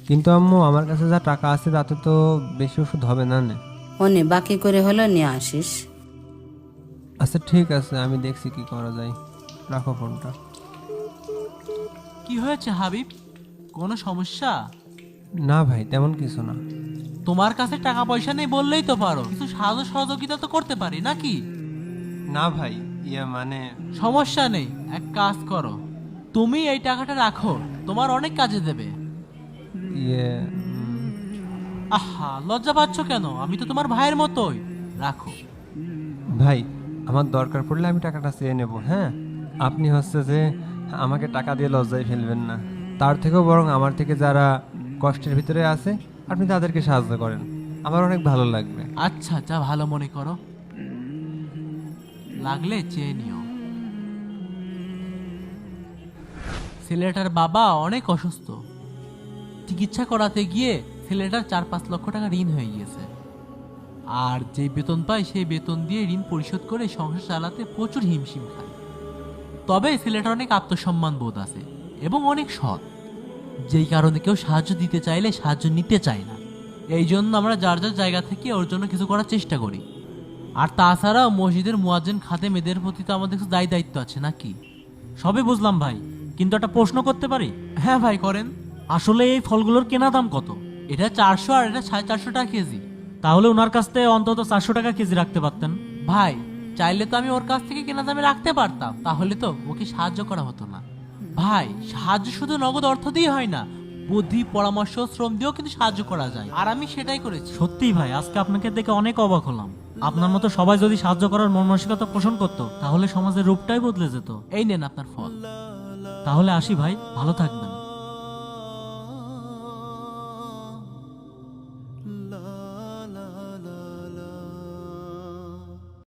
কিন্তু আম্মু আমার কাছে যা টাকা আছে তাতে তো বেশি ওষুধ হবে না নে। অনে বাকি করে হলেও নিয়ে আসিস। আচ্ছা ঠিক আছে, আমি দেখছি কি করা যায়। রাখো ফোনটা। কি হয়েছে হাবিব, কোনো সমস্যা? না ভাই, তেমন কিছু না। তোমার কাছে টাকা পয়সা নেই বললেই তো পারো, কিছু সাহায্য সহযোগিতা তো করতে পারি নাকি? না ভাই, মানে সমস্যা নেই, এক কাজ করো, তুমি এই টাকাটা রাখো, তোমার অনেক কাজে দেবে। ইয়ে আহা, লজ্জা পাচ্ছ কেন? আমি তো তোমার ভাইয়ের মতোই, রাখো। ভাই, আমার দরকার পড়লে আমি টাকাটা চেয়ে নেব, হ্যাঁ? আপনি হচ্ছে যে আমাকে টাকা দিয়ে লজ্জায় ফেলবেন না। তার থেকেও বরং আমার থেকে যারা কষ্টের ভিতরে আছে আপনি তাদেরকে সাহায্য করেন, আমার অনেক ভালো লাগবে। আচ্ছা, যা ভালো মনে করো, লাগলে চেয়ে নিও। ছেলেটার বাবা অনেক অসুস্থ, চিকিৎসা করাতে গিয়ে ছেলেটার 4-5 লক্ষ টাকা ঋণ হয়ে গিয়েছে। আর যে বেতন পায় সেই বেতন দিয়ে ঋণ পরিশোধ করে সংসার চালাতে প্রচুর হিমশিম খায়। তবে ছেলেটার অনেক আত্মসম্মান বোধ আছে এবং অনেক সৎ, যেই কারণে কেউ সাহায্য দিতে চাইলে সাহায্য নিতে চায় না। এই জন্য আমরা যার যার জায়গা থেকে ওর জন্য কিছু করার চেষ্টা করি। আর তাছাড়াও মসজিদের মুয়াজ্জিন খাদেমেদের প্রতি তো আমাদের কিছু দায়িত্ব আছে নাকি? সবই বুঝলাম ভাই, কিন্তু একটা প্রশ্ন করতে পারি? হ্যাঁ ভাই, করেন। আসলে এই ফলগুলোর কেনা দাম কত? এটা 400 আর এটা 450 টাকা কেজি। তাহলে ওনার কাছ থেকে অন্তত 400 টাকা কেজি রাখতে পারতেন। ভাই, চাইলে তো আমি ওর কাছ থেকে কেনা দামে রাখতে পারতাম, তাহলে তো ওকে সাহায্য করা হতো না। ভাই, সাহায্য শুধু নগদ অর্থ দিয়ে হয় না, বুদ্ধি, পরামর্শ, শ্রম দিয়েও কিন্তু সাহায্য করা যায়, আর আমি সেটাই করেছি। সত্যিই ভাই, আজকে আপনাকে দেখে অনেক অবাক হলাম। আপনার মতো সবাই যদি সাহায্য করার মন মানসিকতা পোষণ করতো তাহলে সমাজের রূপটাই বদলে যেত। এই নেন আপনার ফল। তাহলে আসি ভাই, ভালো থাকবেন।